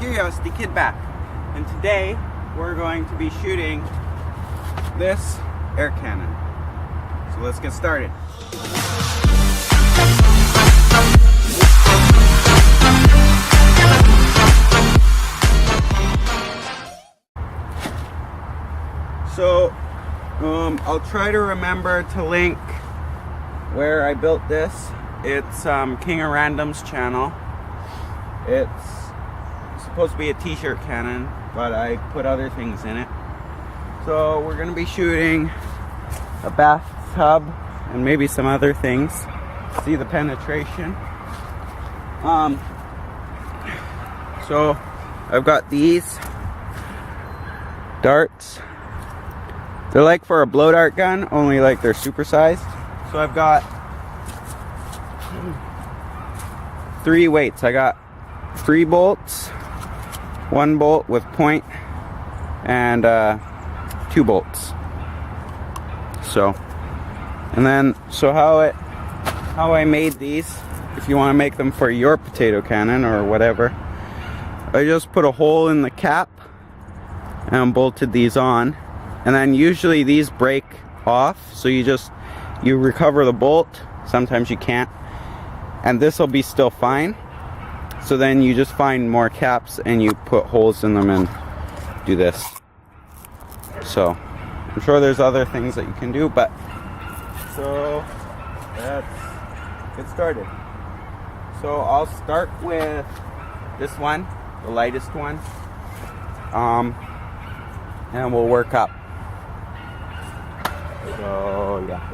Curiosity Kid back, and today we're going to be shooting this air cannon. So let's get started. So I'll try to remember to link where I built this. It's King of Random's channel. It's supposed to be a t-shirt cannon, but I put other things in it. So we're gonna be shooting a bathtub and maybe some other things. See the penetration. So I've got these darts. They're like for a blow dart gun, only like they're supersized. So I've got 3 weights. I got 3 bolts, 1 bolt with point, and 2 bolts. So, and then how I made these, if you want to make them for your potato cannon or whatever, I just put a hole in the cap and bolted these on. And then usually these break off, so you recover the bolt. Sometimes you can't, and this will be still fine. So then you just find more caps and you put holes in them and do this. So I'm sure there's other things that you can do, but so let's get started. So I'll start with this one, the lightest one, and we'll work up. So yeah.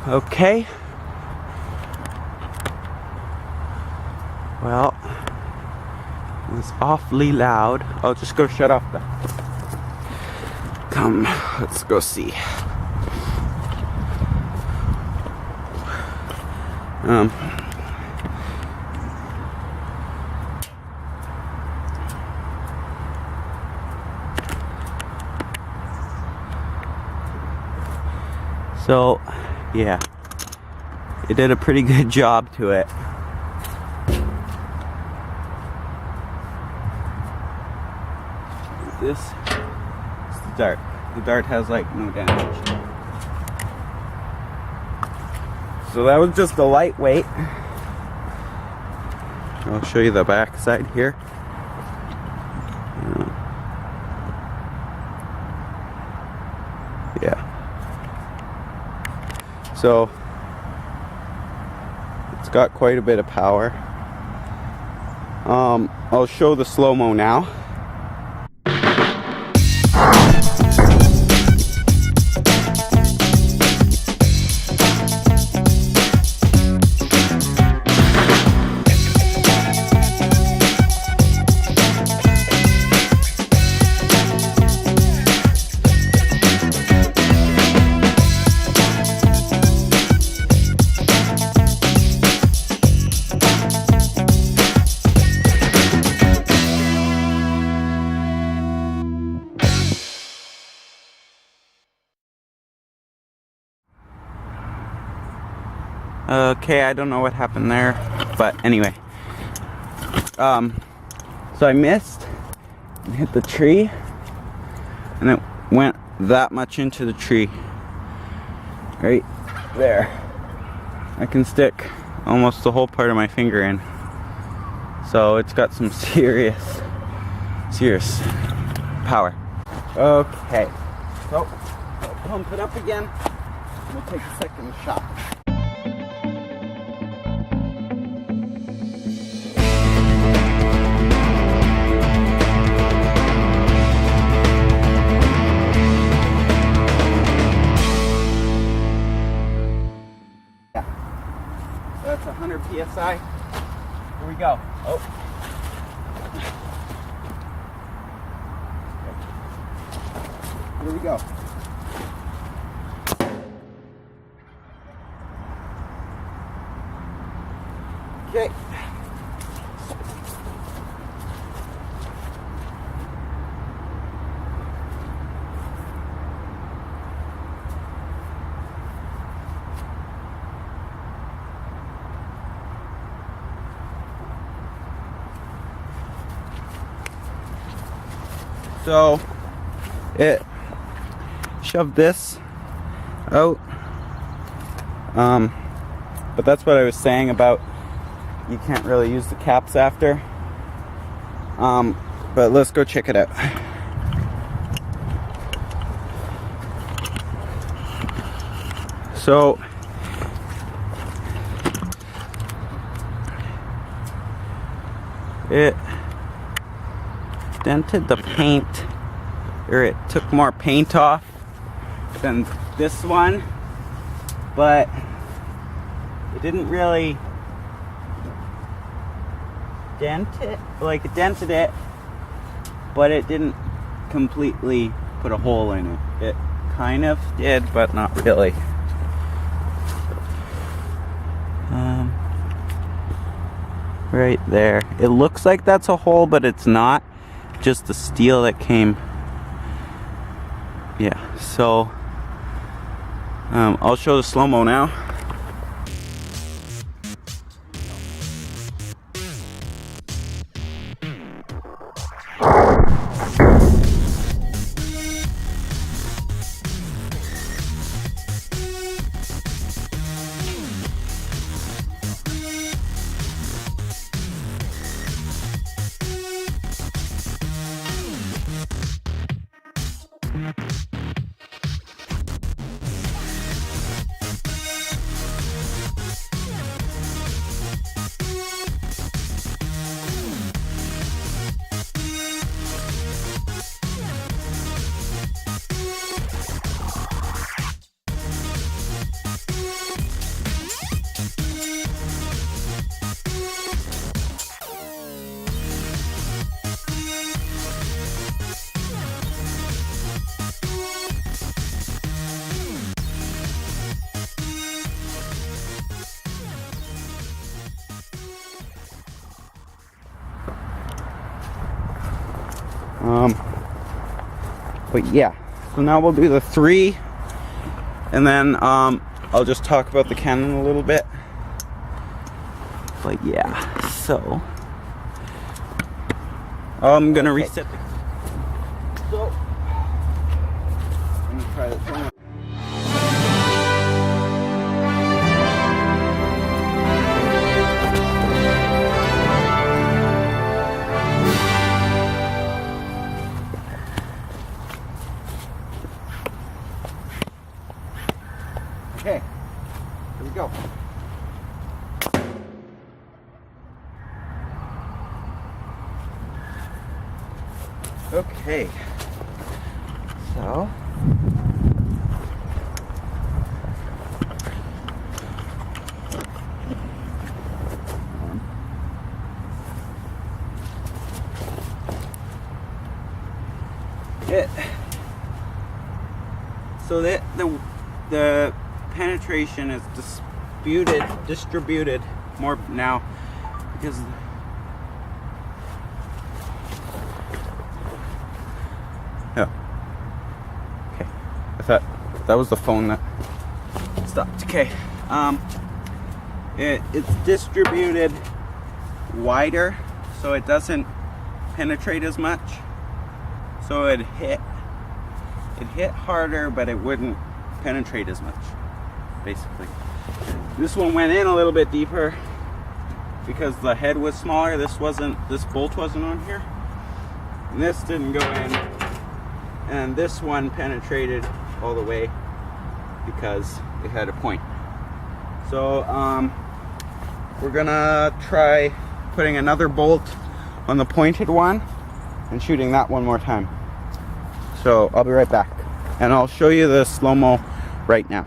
Okay. Well, it was awfully loud. I'll just go shut off the... Come, let's go see. So, yeah, it did a pretty good job to it. This is the dart. The dart has like no damage. So that was just a lightweight. I'll show you the back side here. Yeah. So it's got quite a bit of power. I'll show the slow-mo now. Okay, I don't know what happened there, but anyway. So I missed and hit the tree, and it went that much into the tree. Right there. I can stick almost the whole part of my finger in. So it's got some serious power. Okay, so I'll pump it up again. We'll take a second shot. That's 100 psi. Here we go. Oh. Here we go. Okay. So it shoved this out, but that's what I was saying about you can't really use the caps after. But let's go check it out. So it dented the paint, or it took more paint off than this one, but it didn't really dent it. Like, it dented it, but it didn't completely put a hole in it. It kind of did, but not really. Right there. It looks like that's a hole, but it's not. Just the steel that came. Yeah, so I'll show the slow-mo now. But yeah, so now we'll do the 3, and then I'll just talk about the canon a little bit. But yeah, so I'm gonna reset the. So I'm gonna try this one. Okay, here we go. Okay, so the penetration is distributed more now because okay, I thought that was the phone that stopped. Okay, it's distributed wider, so it doesn't penetrate as much. So it hit harder, but it wouldn't penetrate as much, basically. This one went in a little bit deeper because the head was smaller. This bolt wasn't on here, and this didn't go in, and this one penetrated all the way because it had a point. So we're gonna try putting another bolt on the pointed one and shooting that one more time. So I'll be right back, and I'll show you the slow-mo right now.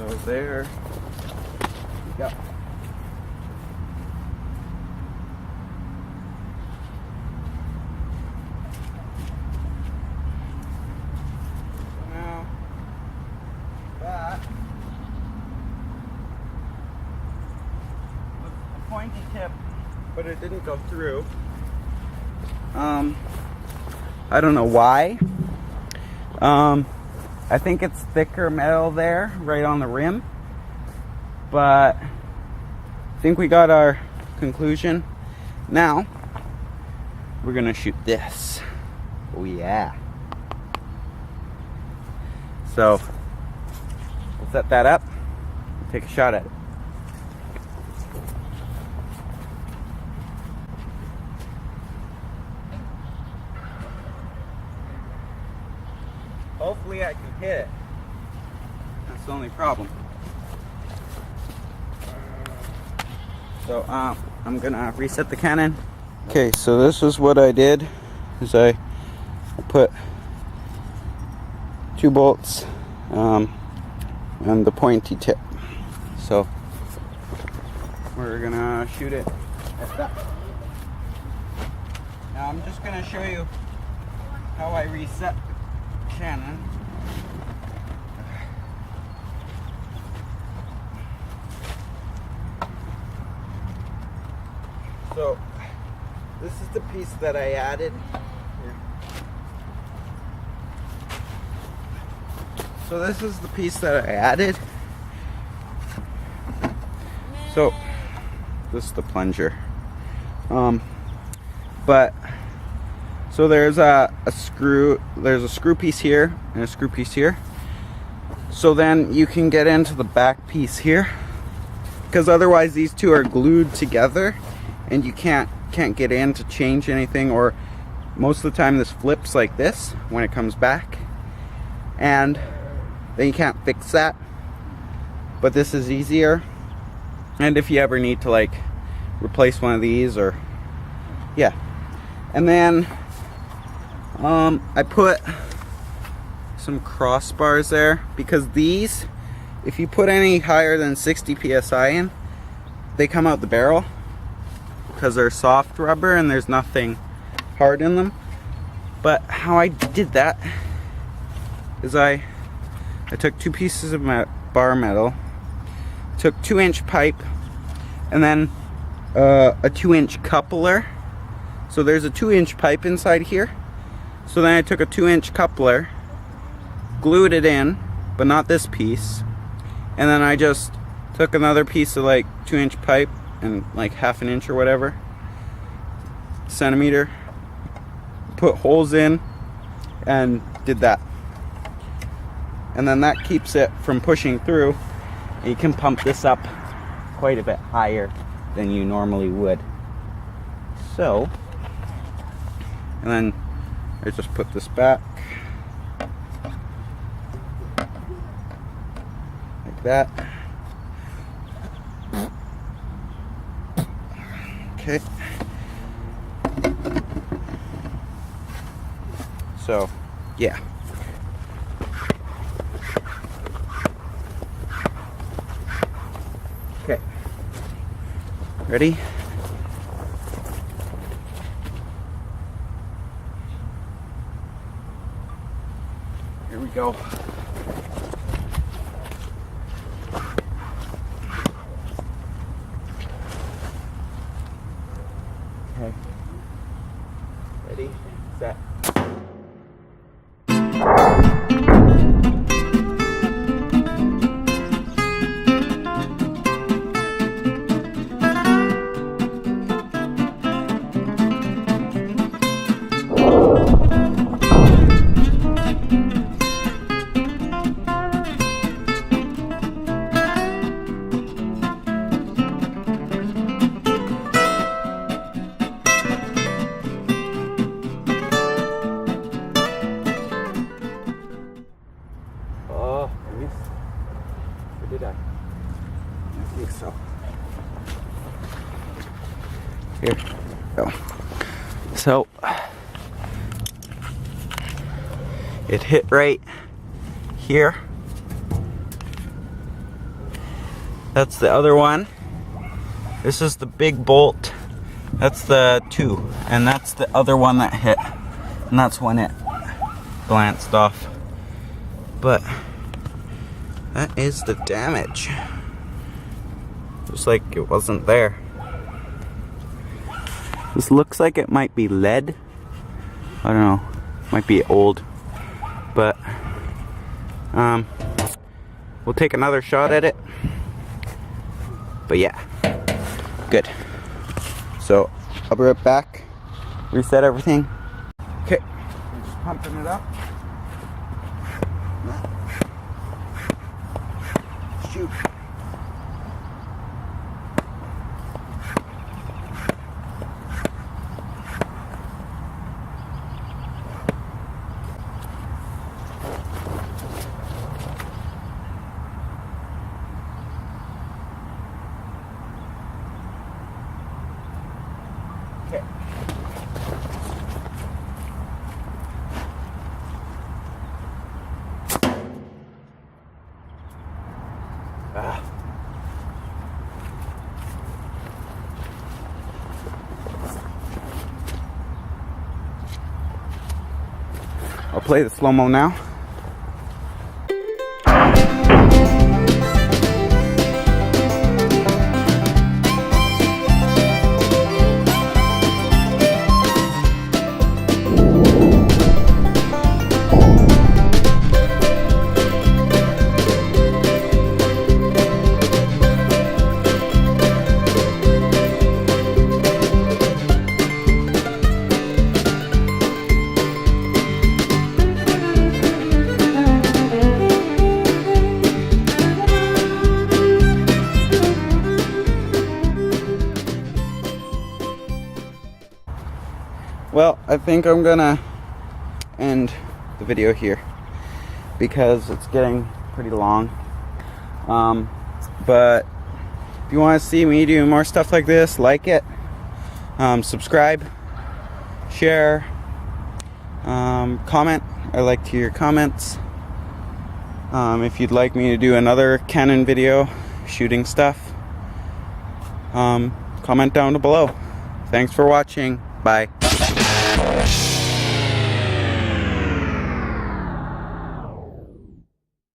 So there we go. Now that was a pointy tip, but it didn't go through. I don't know why. I think it's thicker metal there, right on the rim. But I think we got our conclusion. Now, we're gonna shoot this. Oh yeah. So, we'll set that up, take a shot at it. Hopefully I can hit it. That's the only problem. So I'm gonna reset the cannon. Okay, so this is what I did. Is I put 2 bolts and the pointy tip. So we're gonna shoot it at that. Now I'm just gonna show you how I reset the cannon. So this is the piece that I added here. So this is the piece that I added. So this is the plunger. But so there's a screw piece here and a screw piece here. So then you can get into the back piece here, because otherwise these two are glued together and you can't get in to change anything, or most of the time this flips like this when it comes back, and then you can't fix that. But this is easier, and if you ever need to like replace one of these, or yeah. And then I put some crossbars there, because these, if you put any higher than 60 psi in, they come out the barrel, because they're soft rubber and there's nothing hard in them. But how I did that is I took 2 pieces of bar metal, took 2-inch pipe, and then a 2-inch coupler. So there's a 2-inch pipe inside here. So then I took a 2-inch coupler, glued it in, but not this piece, and then I just took another piece of like 2-inch pipe and like 1/2 inch or whatever centimeter, put holes in, and did that. And then that keeps it from pushing through, and you can pump this up quite a bit higher than you normally would. So, and then I just put this back like that. Okay. So, yeah. Okay. Ready? Here we go. Okay. Ready, set. Or did I? I think so. Here we go. So it hit right here, That's the other one. This is the big bolt. That's the 2. And that's the other one that hit. And that's when it glanced off. But that is the damage. Just like it wasn't there. This looks like it might be lead. I don't know. Might be old. But we'll take another shot at it. But yeah, good. So I'll be right back. Reset everything. Okay, just pumping it up. Shoot. Okay. I'll play the slow-mo now. Well, I think I'm gonna end the video here because it's getting pretty long. But if you want to see me do more stuff like this, like it, subscribe, share, comment. I like to hear your comments. If you'd like me to do another Canon video shooting stuff, comment down below. Thanks for watching. Bye.